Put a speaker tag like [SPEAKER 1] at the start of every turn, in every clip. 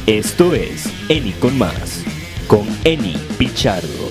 [SPEAKER 1] Esto es Eni con Más, con Eni Pichardo.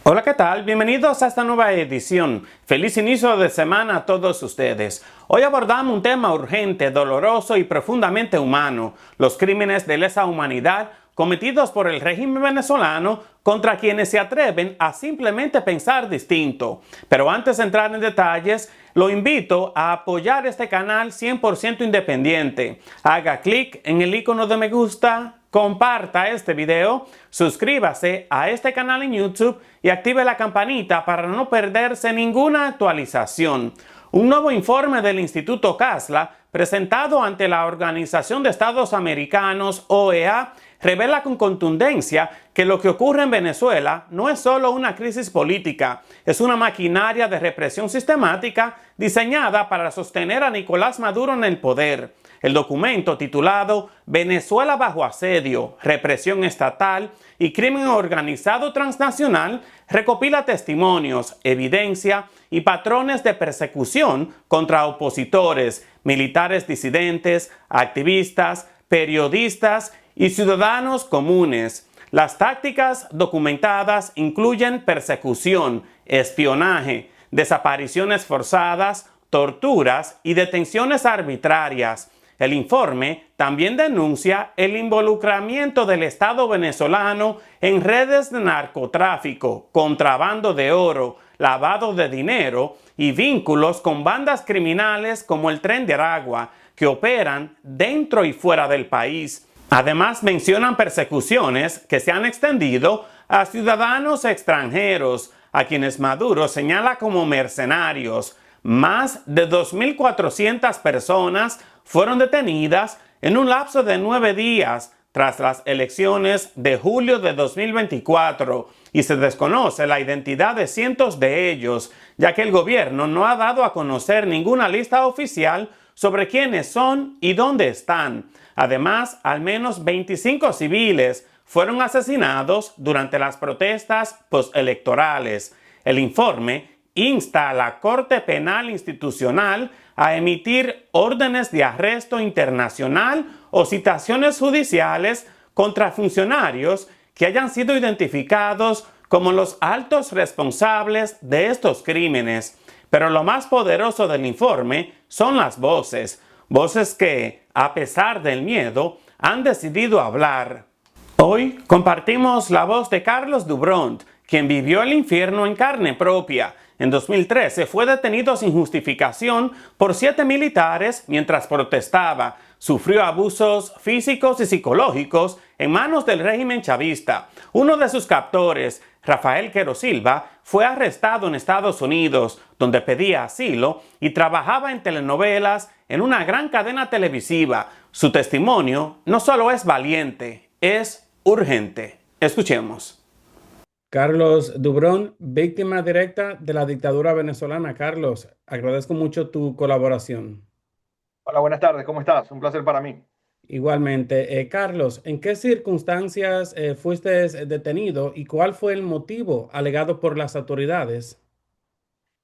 [SPEAKER 2] Hola, ¿qué tal? Bienvenidos a esta nueva edición. Feliz inicio de semana a todos ustedes. Hoy abordamos un tema urgente, doloroso y profundamente humano: los crímenes de lesa humanidad cometidos por el régimen venezolano contra quienes se atreven a simplemente pensar distinto. Pero antes de entrar en detalles, lo invito a apoyar este canal 100% independiente. Haga clic en el icono de me gusta, comparta este video, suscríbase a este canal en YouTube y active la campanita para no perderse ninguna actualización. Un nuevo informe del Instituto Khasla, presentado ante la Organización de Estados Americanos, OEA, revela con contundencia que lo que ocurre en Venezuela no es solo una crisis política, es una maquinaria de represión sistemática diseñada para sostener a Nicolás Maduro en el poder. El documento, titulado Venezuela bajo asedio, represión estatal y crimen organizado transnacional, recopila testimonios, evidencia y patrones de persecución contra opositores, militares disidentes, activistas, periodistas y ciudadanos comunes. Las tácticas documentadas incluyen persecución, espionaje, desapariciones forzadas, torturas y detenciones arbitrarias. El informe también denuncia el involucramiento del Estado venezolano en redes de narcotráfico, contrabando de oro, lavado de dinero y vínculos con bandas criminales como el Tren de Aragua, que operan dentro y fuera del país. Además, mencionan persecuciones que se han extendido a ciudadanos extranjeros, a quienes Maduro señala como mercenarios. Más de 2.400 personas fueron detenidas en un lapso de 9 días tras las elecciones de julio de 2024 y se desconoce la identidad de cientos de ellos, ya que el gobierno no ha dado a conocer ninguna lista oficial sobre quiénes son y dónde están. Además, al menos 25 civiles fueron asesinados durante las protestas postelectorales. El informe insta a la Corte Penal Institucional a emitir órdenes de arresto internacional o citaciones judiciales contra funcionarios que hayan sido identificados como los altos responsables de estos crímenes. Pero lo más poderoso del informe son las voces que, a pesar del miedo, han decidido hablar. Hoy compartimos la voz de Carlos Dubront, quien vivió el infierno en carne propia. En 2013 fue detenido sin justificación por 7 militares mientras protestaba. Sufrió abusos físicos y psicológicos en manos del régimen chavista. Uno de sus captores, Rafael Quero Silva, fue arrestado en Estados Unidos, donde pedía asilo y trabajaba en telenovelas en una gran cadena televisiva. Su testimonio no solo es valiente, es urgente. Escuchemos.
[SPEAKER 3] Carlos Dubront, víctima directa de la dictadura venezolana. Carlos, agradezco mucho tu colaboración.
[SPEAKER 4] Hola, buenas tardes, ¿cómo estás? Un placer para mí.
[SPEAKER 3] Igualmente, Carlos, ¿en qué circunstancias fuiste detenido y cuál fue el motivo alegado por las autoridades?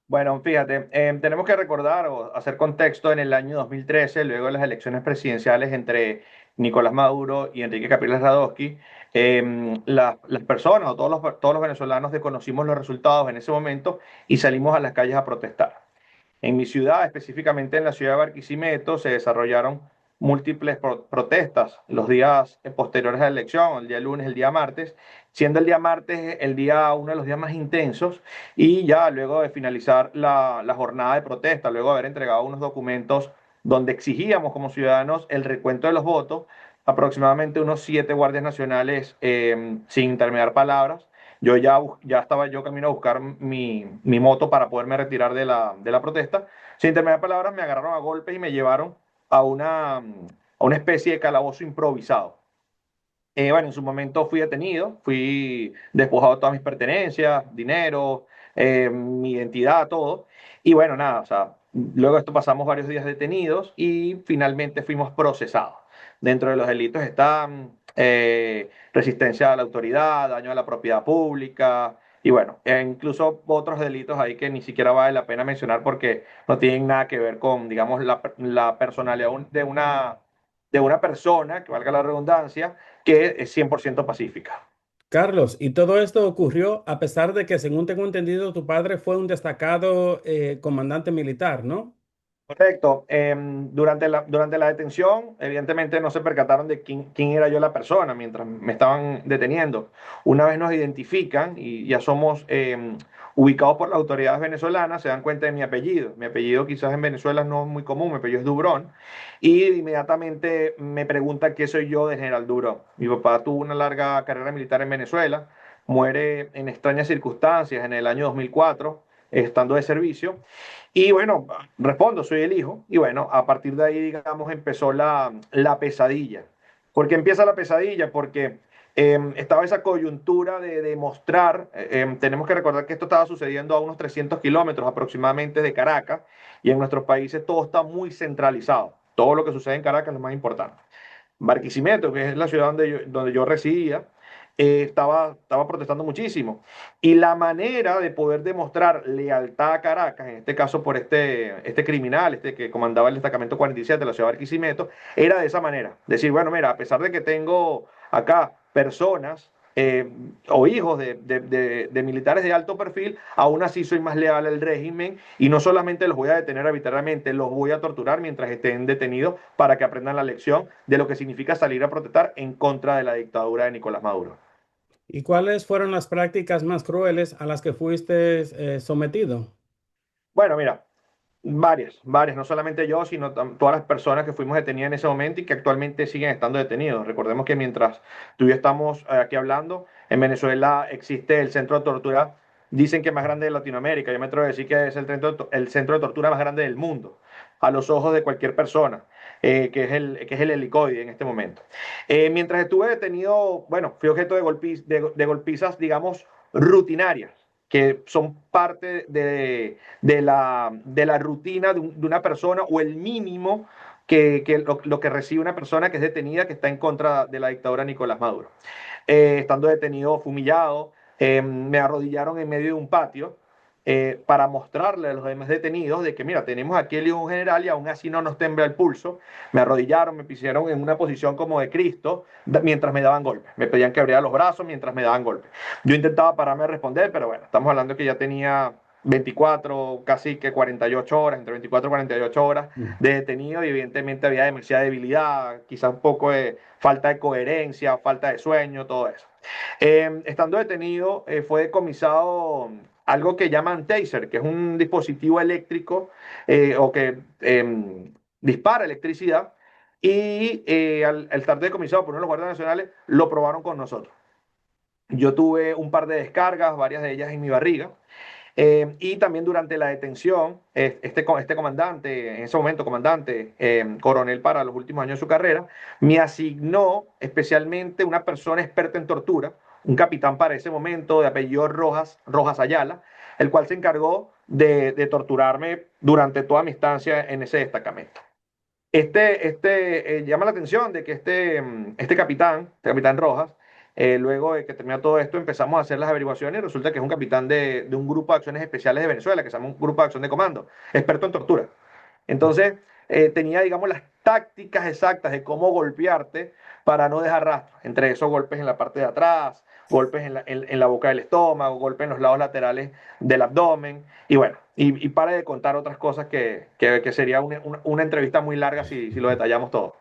[SPEAKER 4] Bueno, fíjate, tenemos que recordar o hacer contexto en el año 2013, luego de las elecciones presidenciales entre Nicolás Maduro y Enrique Capriles Radosky. Las personas o todos los venezolanos desconocimos los resultados en ese momento y salimos a las calles a protestar. En mi ciudad, específicamente en la ciudad de Barquisimeto, se desarrollaron múltiples protestas los días posteriores a la elección, el día lunes, el día martes, siendo el día martes uno de los días más intensos, y ya luego de finalizar la jornada de protesta, luego de haber entregado unos documentos donde exigíamos como ciudadanos el recuento de los votos, aproximadamente unos 7 guardias nacionales, sin intermediar palabras. Ya estaba yo camino a buscar mi moto para poderme retirar de la protesta. Sin intermediar palabras, me agarraron a golpes y me llevaron a una especie de calabozo improvisado. Bueno, en su momento fui detenido, fui despojado de todas mis pertenencias, dinero, mi identidad, todo. Y bueno, nada, o sea, luego de esto pasamos varios días detenidos y finalmente fuimos procesados. Dentro de los delitos están resistencia a la autoridad, daño a la propiedad pública y bueno, incluso otros delitos ahí que ni siquiera vale la pena mencionar porque no tienen nada que ver con, digamos, la personalidad de una persona, que valga la redundancia, que es 100% pacífica.
[SPEAKER 3] Carlos, y todo esto ocurrió a pesar de que, según tengo entendido, tu padre fue un destacado comandante militar, ¿no?
[SPEAKER 4] Correcto. Durante la detención, evidentemente no se percataron de quién era yo la persona mientras me estaban deteniendo. Una vez nos identifican y ya somos ubicados por las autoridades venezolanas, se dan cuenta de mi apellido. Mi apellido quizás en Venezuela no es muy común, mi apellido es Dubrón. Y inmediatamente me pregunta qué soy yo de General Dubrón. Mi papá tuvo una larga carrera militar en Venezuela, muere en extrañas circunstancias en el año 2004, estando de servicio. Y bueno, respondo, soy el hijo. Y bueno, a partir de ahí, digamos, empezó la pesadilla. ¿Por qué empieza la pesadilla? Porque estaba esa coyuntura de demostrar, tenemos que recordar que esto estaba sucediendo a unos 300 kilómetros aproximadamente de Caracas, y en nuestros países todo está muy centralizado. Todo lo que sucede en Caracas es lo más importante. Barquisimeto, que es la ciudad donde yo residía, estaba protestando muchísimo. Y la manera de poder demostrar lealtad a Caracas, en este caso por este criminal, este que comandaba el destacamento 47 de la ciudad de Barquisimeto, era de esa manera. Decir, bueno, mira, a pesar de que tengo acá personas o hijos de militares de alto perfil, aún así soy más leal al régimen y no solamente los voy a detener arbitrariamente, los voy a torturar mientras estén detenidos para que aprendan la lección de lo que significa salir a protestar en contra de la dictadura de Nicolás Maduro.
[SPEAKER 3] ¿Y cuáles fueron las prácticas más crueles a las que fuiste sometido?
[SPEAKER 4] Bueno, mira, varias, no solamente yo, sino todas las personas que fuimos detenidas en ese momento y que actualmente siguen estando detenidos. Recordemos que mientras tú y yo estamos aquí hablando, en Venezuela existe el centro de tortura, dicen que más grande de Latinoamérica. Yo me atrevo a decir que es el centro de tortura más grande del mundo, a los ojos de cualquier persona, que es el helicoide en este momento. Mientras estuve detenido, bueno, fui objeto de golpizas, digamos, rutinarias, que son parte de la rutina de una persona, o el mínimo lo que recibe una persona que es detenida, que está en contra de la dictadura de Nicolás Maduro. Estando detenido, fue humillado, me arrodillaron en medio de un patio para mostrarle a los demás detenidos de que, mira, tenemos aquí el hijo de un general y aún así no nos tembla el pulso. Me arrodillaron, me pusieron en una posición como de Cristo mientras me daban golpes. Me pedían que abriera los brazos mientras me daban golpes. Yo intentaba pararme a responder, pero bueno, estamos hablando que ya tenía 24, casi que 48 horas, entre 24 y 48 horas de detenido, y evidentemente había demasiada debilidad, quizás un poco de falta de coherencia, falta de sueño, todo eso. Estando detenido, fue decomisado algo que llaman taser, que es un dispositivo eléctrico o que dispara electricidad, y al estar decomisado por uno de los guardias nacionales, lo probaron con nosotros. Yo tuve un par de descargas, varias de ellas en mi barriga. Y también durante la detención, este comandante, en ese momento comandante, coronel para los últimos años de su carrera, me asignó especialmente una persona experta en tortura, un capitán para ese momento de apellido Rojas Ayala, el cual se encargó de torturarme durante toda mi estancia en ese destacamento. Llama la atención de que capitán Rojas, luego de que termina todo esto, empezamos a hacer las averiguaciones y resulta que es un capitán de un grupo de acciones especiales de Venezuela, que se llama un grupo de acción de comando, experto en tortura. Entonces, tenía, digamos, las tácticas exactas de cómo golpearte para no dejar rastro. Entre esos, golpes en la parte de atrás, golpes en la boca del estómago, golpes en los lados laterales del abdomen. Y bueno, y para de contar otras cosas que sería una entrevista muy larga si lo detallamos todo.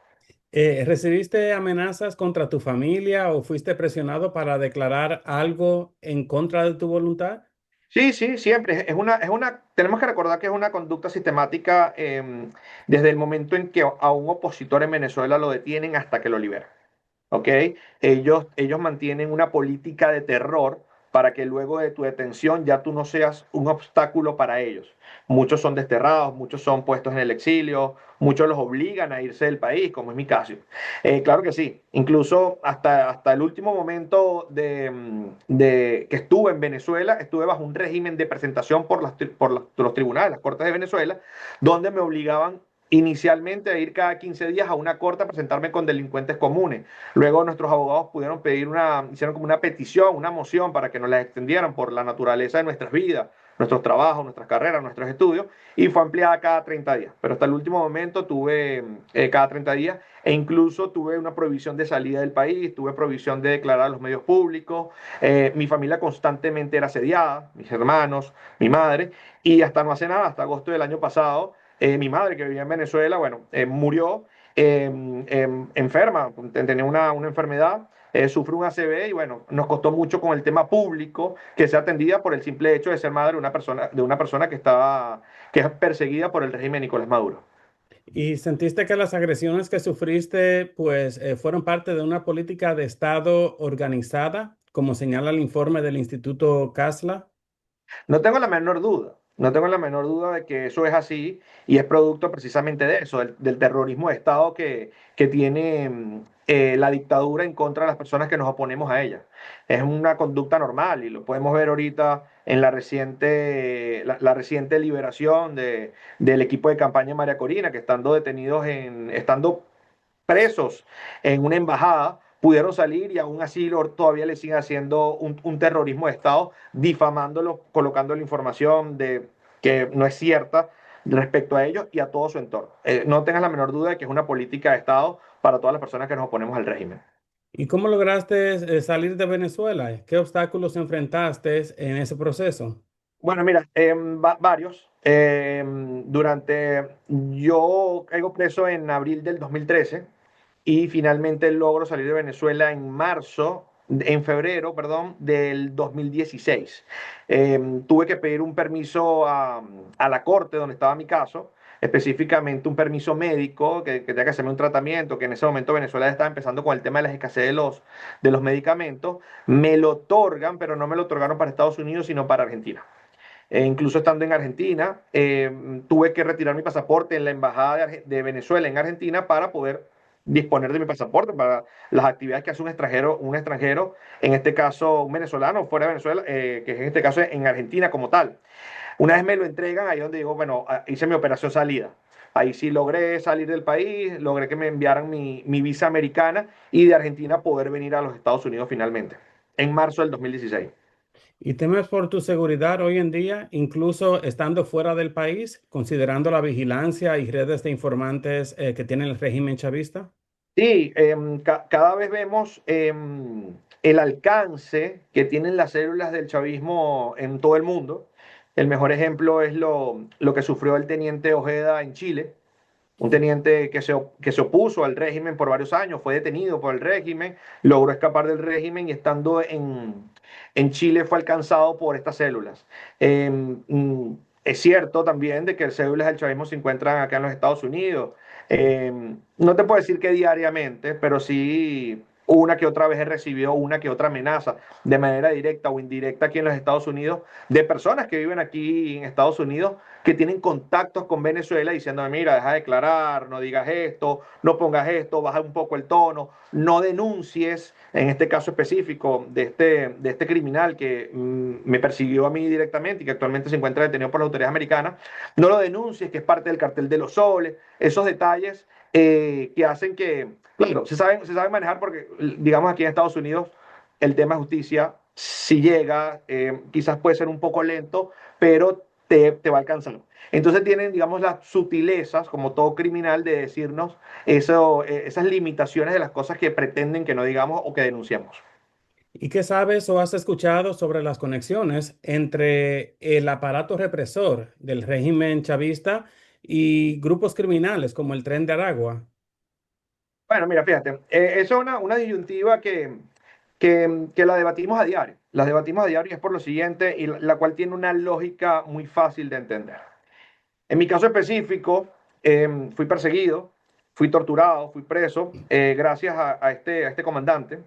[SPEAKER 3] ¿Recibiste amenazas contra tu familia o fuiste presionado para declarar algo en contra de tu voluntad?
[SPEAKER 4] Sí, sí, siempre. Tenemos que recordar que es una conducta sistemática desde el momento en que a un opositor en Venezuela lo detienen hasta que lo liberan. ¿Ok? Ellos mantienen una política de terror para que luego de tu detención ya tú no seas un obstáculo para ellos. Muchos son desterrados, muchos son puestos en el exilio, muchos los obligan a irse del país, como es mi caso. Claro que sí, incluso hasta el último momento de que estuve en Venezuela, estuve bajo un régimen de presentación por los tribunales, las cortes de Venezuela, donde me obligaban inicialmente a ir cada 15 días a una corte a presentarme con delincuentes comunes. Luego nuestros abogados hicieron como una petición, una moción para que nos la extendieran por la naturaleza de nuestras vidas, nuestros trabajos, nuestras carreras, nuestros estudios, y fue ampliada cada 30 días. Pero hasta el último momento tuve cada 30 días e incluso tuve una prohibición de salida del país, tuve prohibición de declarar a los medios públicos, mi familia constantemente era asediada, mis hermanos, mi madre, y hasta no hace nada, hasta agosto del año pasado, mi madre que vivía en Venezuela, bueno, murió enferma, tenía una enfermedad, sufre un ACV y bueno, nos costó mucho con el tema público que sea atendida por el simple hecho de ser madre de una persona que es perseguida por el régimen de Nicolás Maduro.
[SPEAKER 3] ¿Y sentiste que las agresiones que sufriste, pues, fueron parte de una política de Estado organizada, como señala el informe del Instituto Casla?
[SPEAKER 4] No tengo la menor duda, no tengo la menor duda de que eso es así y es producto precisamente de eso, del terrorismo de Estado que tiene la dictadura en contra de las personas que nos oponemos a ella. Es una conducta normal y lo podemos ver ahorita en la reciente liberación del equipo de campaña María Corina, que estando presos en una embajada, pudieron salir y aún así todavía le siguen haciendo un terrorismo de Estado, difamándolo, colocando la información que no es cierta respecto a ellos y a todo su entorno. No tengas la menor duda de que es una política de Estado para todas las personas que nos oponemos al régimen.
[SPEAKER 3] ¿Y cómo lograste salir de Venezuela? ¿Qué obstáculos enfrentaste en ese proceso?
[SPEAKER 4] Bueno, mira, varios. Yo caigo preso en abril del 2013 y finalmente logro salir de Venezuela en febrero, perdón, del 2016. Tuve que pedir un permiso a la corte donde estaba mi caso, específicamente un permiso médico, que tenía que hacerme un tratamiento, que en ese momento Venezuela estaba empezando con el tema de la escasez de los medicamentos. Me lo otorgan, pero no me lo otorgaron para Estados Unidos, sino para Argentina. Incluso estando en Argentina, tuve que retirar mi pasaporte en la Embajada de Venezuela en Argentina para poder disponer de mi pasaporte para las actividades que hace un extranjero, en este caso un venezolano fuera de Venezuela, que en este caso en Argentina como tal. Una vez me lo entregan, ahí donde digo, bueno, hice mi operación salida. Ahí sí logré salir del país, logré que me enviaran mi visa americana y de Argentina poder venir a los Estados Unidos finalmente, en marzo del 2016.
[SPEAKER 3] ¿Y temes por tu seguridad hoy en día, incluso estando fuera del país, considerando la vigilancia y redes de informantes que tiene el régimen chavista?
[SPEAKER 4] Sí, cada vez vemos el alcance que tienen las células del chavismo en todo el mundo. El mejor ejemplo es lo que sufrió el teniente Ojeda en Chile, un teniente que se opuso al régimen por varios años, fue detenido por el régimen, logró escapar del régimen y estando en Chile fue alcanzado por estas células. Es cierto también de que células del chavismo se encuentran acá en los Estados Unidos. No te puedo decir que diariamente, pero sí una que otra vez he recibido una que otra amenaza de manera directa o indirecta aquí en los Estados Unidos de personas que viven aquí en Estados Unidos que tienen contactos con Venezuela diciéndome, mira, deja de declarar, no digas esto, no pongas esto, baja un poco el tono, no denuncies, en este caso específico de este criminal que me persiguió a mí directamente y que actualmente se encuentra detenido por las autoridades americanas, no lo denuncies, que es parte del cartel de los soles, esos detalles que hacen que, claro, se saben manejar porque, digamos, aquí en Estados Unidos el tema de justicia, si llega, quizás puede ser un poco lento, pero te va a alcanzar. Entonces tienen, digamos, las sutilezas, como todo criminal, de decirnos esas limitaciones de las cosas que pretenden que no digamos o que denunciamos.
[SPEAKER 3] ¿Y qué sabes o has escuchado sobre las conexiones entre el aparato represor del régimen chavista y grupos criminales como el Tren de Aragua?
[SPEAKER 4] Bueno, mira, fíjate, eso es una disyuntiva que la debatimos a diario. La debatimos a diario y es por lo siguiente, y la cual tiene una lógica muy fácil de entender. En mi caso específico, fui perseguido, fui torturado, fui preso, gracias a este comandante,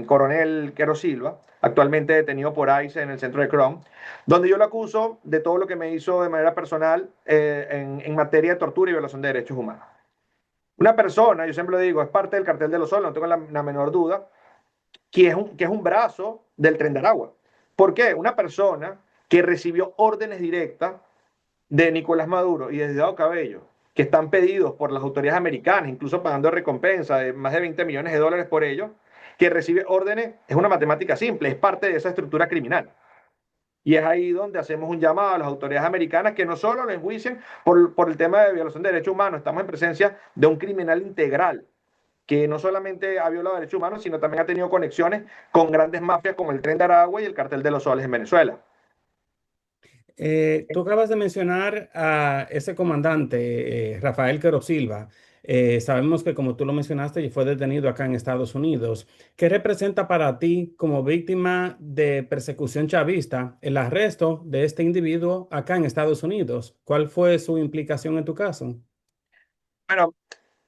[SPEAKER 4] coronel Quero Silva, actualmente detenido por ICE en el centro de Crom, donde yo lo acuso de todo lo que me hizo de manera personal en materia de tortura y violación de derechos humanos. Una persona, yo siempre lo digo, es parte del cartel de los solos, no tengo la menor duda, que es un brazo del Tren de Aragua. ¿Por qué? Una persona que recibió órdenes directas de Nicolás Maduro y de Diosdado Cabello, que están pedidos por las autoridades americanas, incluso pagando recompensa de más de 20 millones de dólares por ello, que recibe órdenes, es una matemática simple, es parte de esa estructura criminal. Y es ahí donde hacemos un llamado a las autoridades americanas que no solo lo enjuicien por el tema de violación de derechos humanos, estamos en presencia de un criminal integral que no solamente ha violado derechos humanos, sino también ha tenido conexiones con grandes mafias como el Tren de Aragua y el Cartel de los Soles en Venezuela.
[SPEAKER 3] Tú acabas de mencionar a ese comandante, Rafael Quero Silva. Sabemos que, como tú lo mencionaste, fue detenido acá en Estados Unidos. ¿Qué representa para ti como víctima de persecución chavista el arresto de este individuo acá en Estados Unidos? ¿Cuál fue su implicación en tu caso?
[SPEAKER 4] Bueno,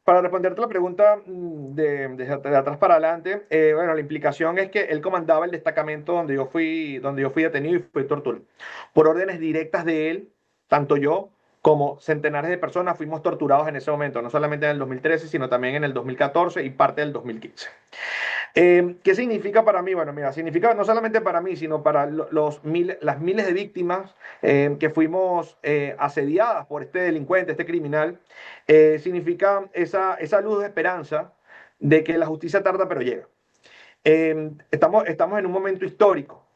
[SPEAKER 4] para responderte la pregunta de atrás para adelante, bueno, la implicación es que él comandaba el destacamento donde yo fui detenido y fui torturado. Por órdenes directas de él, tanto yo como centenares de personas fuimos torturados en ese momento, no solamente en el 2013, sino también en el 2014 y parte del 2015. ¿Qué significa para mí? Bueno, mira, significa no solamente para mí, sino para las miles de víctimas que fuimos asediadas por este delincuente, este criminal. Significa esa luz de esperanza de que la justicia tarda pero llega. Estamos en un momento histórico,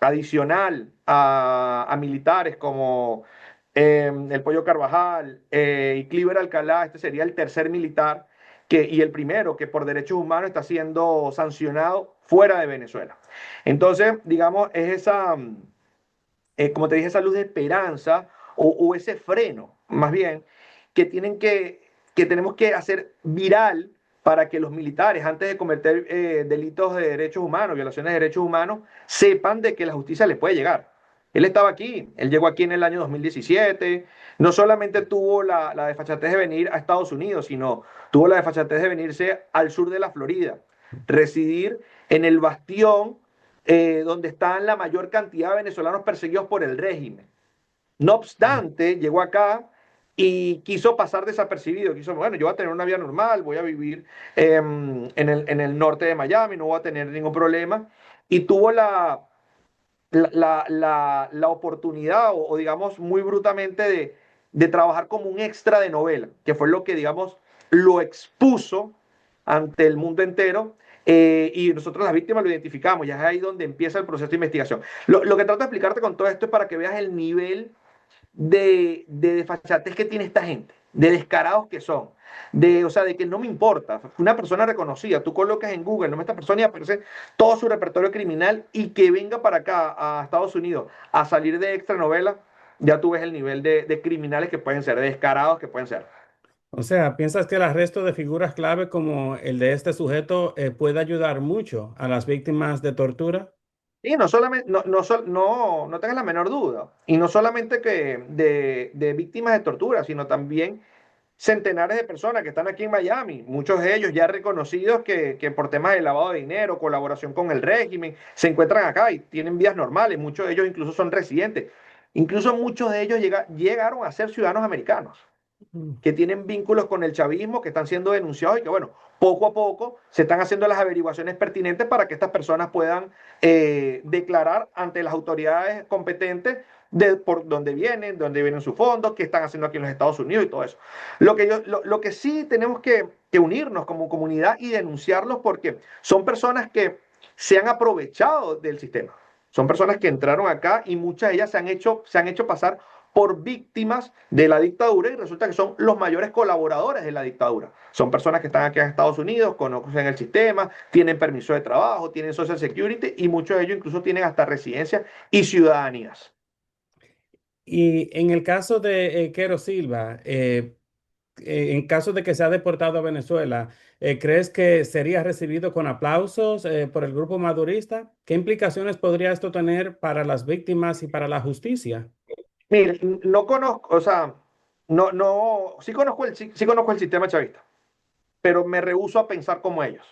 [SPEAKER 4] adicional a militares como el Pollo Carvajal y Cliver Alcalá. Este sería el tercer militar y el primero que por derechos humanos está siendo sancionado fuera de Venezuela. Entonces, digamos, es como te dije, esa luz de esperanza o ese freno, más bien, que, que tenemos que hacer viral para que los militares, antes de cometer delitos de derechos humanos, violaciones de derechos humanos, sepan de que la justicia les puede llegar. Él estaba aquí, él llegó aquí en el año 2017, no solamente tuvo la desfachatez de venir a Estados Unidos, sino tuvo la desfachatez de venirse al sur de la Florida, residir en el bastión donde están la mayor cantidad de venezolanos perseguidos por el régimen. No obstante, llegó acá y quiso pasar desapercibido. Bueno, yo voy a tener una vida normal, voy a vivir en el norte de Miami, no voy a tener ningún problema. Y tuvo la oportunidad, o digamos muy brutamente, de trabajar como un extra de novela, que fue lo que, digamos, lo expuso ante el mundo entero. Y nosotros las víctimas lo identificamos, ya es ahí donde empieza el proceso de investigación. Lo que trato de explicarte con todo esto es para que veas el nivel de desfachatez que tiene esta gente, de descarados que son, o sea, de que no me importa, una persona reconocida, tú colocas en Google, no, esta persona y aparece todo su repertorio criminal y que venga para acá a Estados Unidos a salir de extra novela, ya tú ves el nivel de criminales que pueden ser, de descarados que pueden ser.
[SPEAKER 3] O sea, ¿piensas que el arresto de figuras clave como el de este sujeto puede ayudar mucho a las víctimas de tortura?
[SPEAKER 4] Y no solamente, no tengas la menor duda. Y no solamente que de víctimas de tortura, sino también centenares de personas que están aquí en Miami, muchos de ellos ya reconocidos que por temas de lavado de dinero, colaboración con el régimen, se encuentran acá y tienen vidas normales. Muchos de ellos incluso son residentes. Incluso muchos de ellos llegaron a ser ciudadanos americanos
[SPEAKER 3] Mm.
[SPEAKER 4] que tienen vínculos con el chavismo, que están siendo denunciados y que, bueno, poco a poco se están haciendo las averiguaciones pertinentes para que estas personas puedan declarar ante las autoridades competentes por dónde vienen sus fondos, qué están haciendo aquí en los Estados Unidos y todo eso. Lo que sí tenemos que unirnos como comunidad y denunciarlos porque son personas que se han aprovechado del sistema. Son personas que entraron acá y muchas de ellas se han hecho pasar por víctimas de la dictadura y resulta que son los mayores colaboradores de la dictadura. Son personas que están aquí en Estados Unidos, conocen el sistema, tienen permiso de trabajo, tienen Social Security y muchos de ellos incluso tienen hasta residencia y ciudadanías.
[SPEAKER 3] Y en el caso de Quero Silva, en caso de que sea deportado a Venezuela, ¿crees que sería recibido con aplausos por el grupo madurista? ¿Qué implicaciones podría esto tener para las víctimas y para la justicia?
[SPEAKER 4] Mire, no conozco, o sea, sí conozco el sistema chavista, pero me rehúso a pensar como ellos.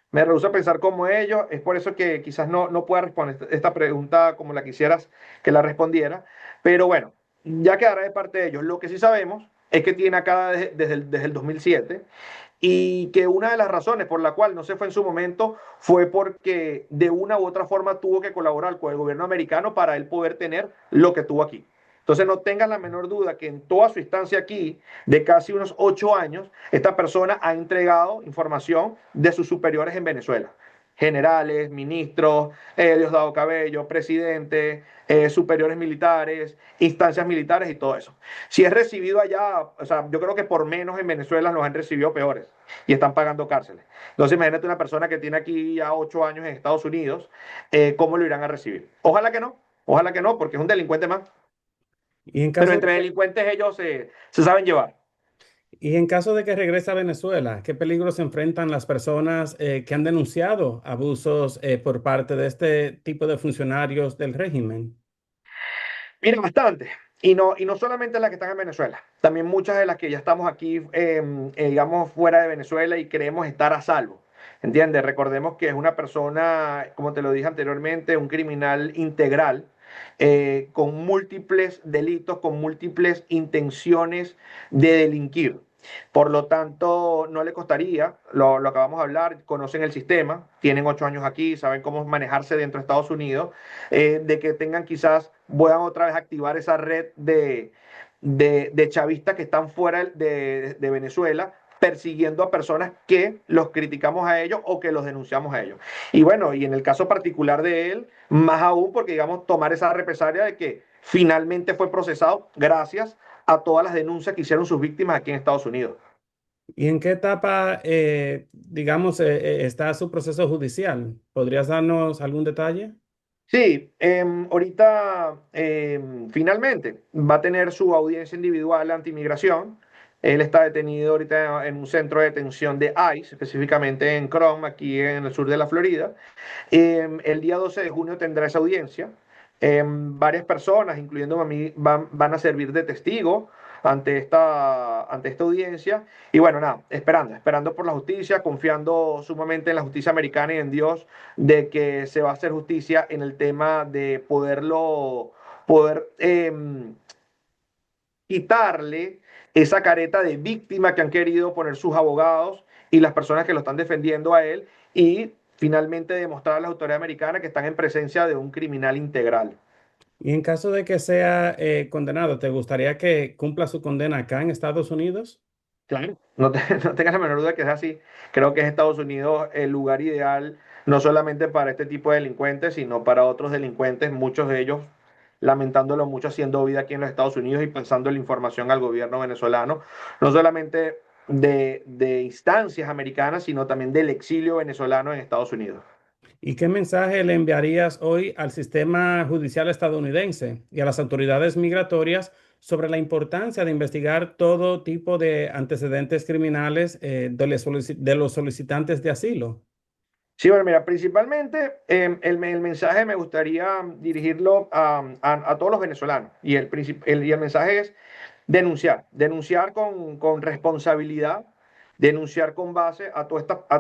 [SPEAKER 4] Me rehúso a pensar como ellos, es por eso que quizás no pueda responder esta pregunta como la quisieras que la respondiera, pero bueno, ya quedará de parte de ellos. Lo que sí sabemos es que tiene acá desde el 2007 y que una de las razones por la cual no se fue en su momento fue porque de una u otra forma tuvo que colaborar con el gobierno americano para él poder tener lo que tuvo aquí. Entonces no tengan la menor duda que en toda su estancia aquí, de casi unos 8 años, esta persona ha entregado información de sus superiores en Venezuela. generales, ministros, Diosdado Cabello, presidente, superiores militares, instancias militares y todo eso. Si es recibido allá, o sea, yo creo que por menos en Venezuela los han recibido peores y están pagando cárceles. Entonces imagínate una persona que tiene aquí ya 8 años en Estados Unidos, ¿cómo lo irán a recibir? Ojalá que no, porque es un delincuente más.
[SPEAKER 3] Y en
[SPEAKER 4] Pero
[SPEAKER 3] caso
[SPEAKER 4] entre delincuentes ellos se saben llevar.
[SPEAKER 3] Y en caso de que regrese a Venezuela, ¿qué peligros se enfrentan las personas que han denunciado abusos por parte de este tipo de funcionarios del régimen?
[SPEAKER 4] Mira, bastante. Y no solamente las que están en Venezuela, también muchas de las que ya estamos aquí, digamos, fuera de Venezuela y creemos estar a salvo. ¿Entiendes? Recordemos que es una persona, como te lo dije anteriormente, un criminal integral, con múltiples delitos, con múltiples intenciones de delinquir. Por lo tanto, no le costaría, lo acabamos de hablar, conocen el sistema, tienen 8 años aquí, saben cómo manejarse dentro de Estados Unidos, de que tengan quizás, puedan otra vez activar esa red de chavistas que están fuera de Venezuela, persiguiendo a personas que los criticamos a ellos o que los denunciamos a ellos. Y bueno, y en el caso particular de él, más aún porque, digamos, tomar esa represalia de que finalmente fue procesado gracias a todas las denuncias que hicieron sus víctimas aquí en Estados Unidos.
[SPEAKER 3] ¿Y en qué etapa, digamos, está su proceso judicial? ¿Podrías darnos algún detalle?
[SPEAKER 4] Sí, ahorita finalmente va a tener su audiencia individual ante inmigración. Él está detenido ahorita en un centro de detención de ICE, específicamente en Chrome, aquí en el sur de la Florida. El día 12 de junio tendrá esa audiencia. Varias personas, incluyendo a mí, van a servir de testigo ante esta audiencia. Y bueno, nada, esperando por la justicia, confiando sumamente en la justicia americana y en Dios de que se va a hacer justicia en el tema de poder quitarle esa careta de víctima que han querido poner sus abogados y las personas que lo están defendiendo a él y finalmente demostrar a las autoridades americanas que están en presencia de un criminal integral.
[SPEAKER 3] Y en caso de que sea condenado, ¿te gustaría que cumpla su condena acá en Estados Unidos?
[SPEAKER 4] Claro. No tengas la menor duda que es así. Creo que es Estados Unidos el lugar ideal, no solamente para este tipo de delincuentes, sino para otros delincuentes, muchos de ellos lamentándolo mucho, haciendo vida aquí en los Estados Unidos y pasando la información al gobierno venezolano, no solamente de instancias americanas, sino también del exilio venezolano en Estados Unidos.
[SPEAKER 3] ¿Y qué mensaje le enviarías hoy al sistema judicial estadounidense y a las autoridades migratorias sobre la importancia de investigar todo tipo de antecedentes criminales de los solicitantes de asilo?
[SPEAKER 4] Sí, bueno, mira, principalmente el mensaje me gustaría dirigirlo a todos los venezolanos y el mensaje es denunciar con responsabilidad, denunciar con base a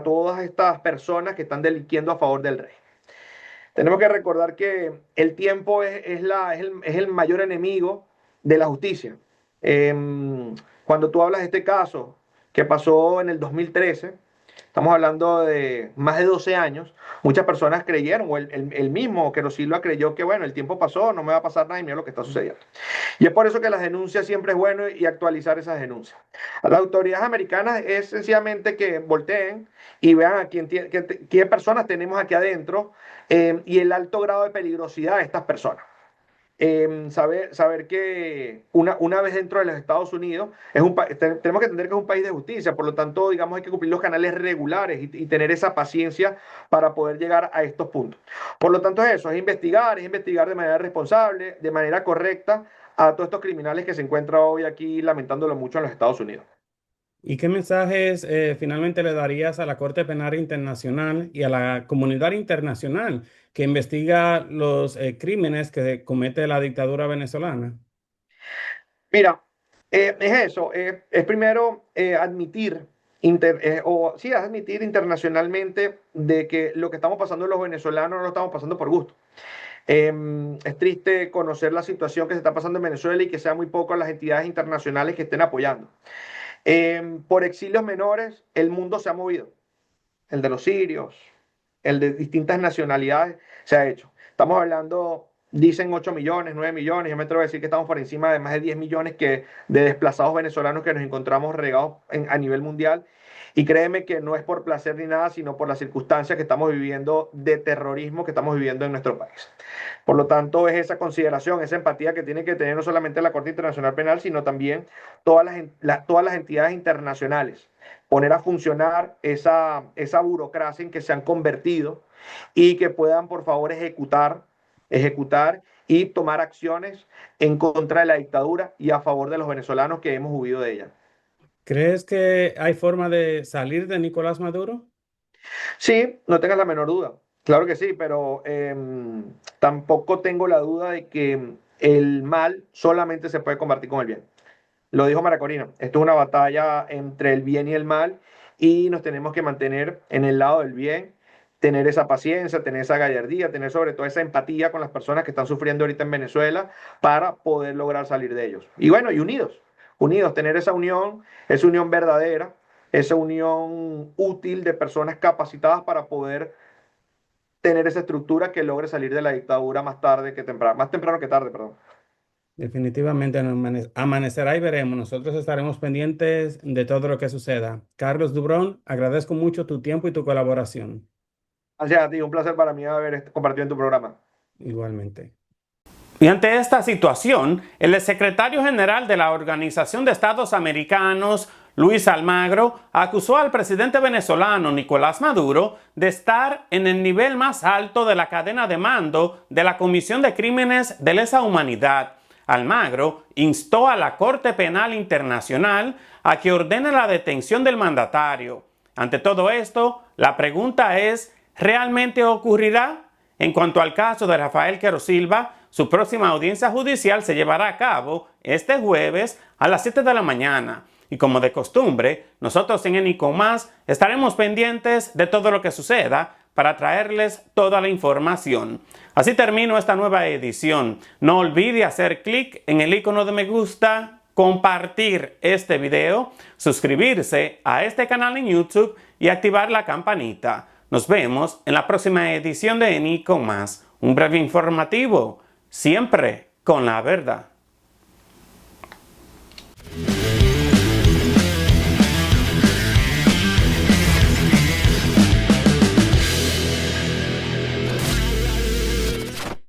[SPEAKER 4] todas estas personas que están delinquiendo a favor del rey. Tenemos que recordar que el tiempo es el mayor enemigo de la justicia. Cuando tú hablas de este caso que pasó en el 2013, estamos hablando de más de 12 años, muchas personas creyeron, o el mismo que Silva creyó que, bueno, el tiempo pasó, no me va a pasar nada y mira lo que está sucediendo. Y es por eso que las denuncias siempre es bueno y actualizar esas denuncias. A las autoridades americanas es sencillamente que volteen y vean a qué personas tenemos aquí adentro y el alto grado de peligrosidad de estas personas. Saber que una vez dentro de los Estados Unidos tenemos que entender que es un país de justicia, por lo tanto, digamos, hay que cumplir los canales regulares y tener esa paciencia para poder llegar a estos puntos. Por lo tanto, es investigar de manera responsable, de manera correcta a todos estos criminales que se encuentran hoy aquí lamentándolo mucho en los Estados Unidos.
[SPEAKER 3] ¿Y qué mensajes finalmente le darías a la Corte Penal Internacional y a la comunidad internacional que investiga los crímenes que comete la dictadura venezolana?
[SPEAKER 4] Mira, es eso, es primero admitir, sí, es admitir internacionalmente de que lo que estamos pasando los venezolanos no lo estamos pasando por gusto. Es triste conocer la situación que se está pasando en Venezuela y que sean muy pocas las entidades internacionales que estén apoyando. Por exilios menores, el mundo se ha movido. El de los sirios, el de distintas nacionalidades se ha hecho. Estamos hablando dicen 8 millones, 9 millones, yo me atrevo a decir que estamos por encima de más de 10 millones de desplazados venezolanos que nos encontramos regados a nivel mundial. Y créeme que no es por placer ni nada, sino por las circunstancias que estamos viviendo de terrorismo que estamos viviendo en nuestro país. Por lo tanto, es esa consideración, esa empatía que tiene que tener no solamente la Corte Internacional Penal, sino también todas las entidades internacionales. Poner a funcionar esa burocracia en que se han convertido y que puedan, por favor, ejecutar y tomar acciones en contra de la dictadura y a favor de los venezolanos que hemos huido de ella.
[SPEAKER 3] ¿Crees que hay forma de salir de Nicolás Maduro?
[SPEAKER 4] Sí, no tengas la menor duda. Claro que sí, pero tampoco tengo la duda de que el mal solamente se puede combatir con el bien. Lo dijo Maracorina, esto es una batalla entre el bien y el mal y nos tenemos que mantener en el lado del bien, tener esa paciencia, tener esa gallardía, tener sobre todo esa empatía con las personas que están sufriendo ahorita en Venezuela para poder lograr salir de ellos. Y bueno, y unidos, tener esa unión verdadera, esa unión útil de personas capacitadas para poder tener esa estructura que logre salir de la dictadura más temprano que tarde, perdón.
[SPEAKER 3] Definitivamente amanecerá y veremos. Nosotros estaremos pendientes de todo lo que suceda. Carlos Dubrón, agradezco mucho tu tiempo y tu colaboración.
[SPEAKER 4] Gracias a ti, un placer para mí haber compartido en tu programa.
[SPEAKER 3] Igualmente.
[SPEAKER 2] Y ante esta situación, el secretario general de la Organización de Estados Americanos, Luis Almagro, acusó al presidente venezolano Nicolás Maduro de estar en el nivel más alto de la cadena de mando de la Comisión de Crímenes de Lesa Humanidad. Almagro instó a la Corte Penal Internacional a que ordene la detención del mandatario. Ante todo esto, la pregunta es, ¿realmente ocurrirá? En cuanto al caso de Rafael Quero-Silva, su próxima audiencia judicial se llevará a cabo este jueves a las 7 de la mañana. Y como de costumbre, nosotros en ENI con Más estaremos pendientes de todo lo que suceda para traerles toda la información. Así termino esta nueva edición. No olvide hacer clic en el icono de me gusta, compartir este video, suscribirse a este canal en YouTube y activar la campanita. Nos vemos en la próxima edición de ENI con Más. Un breve informativo, siempre con la verdad.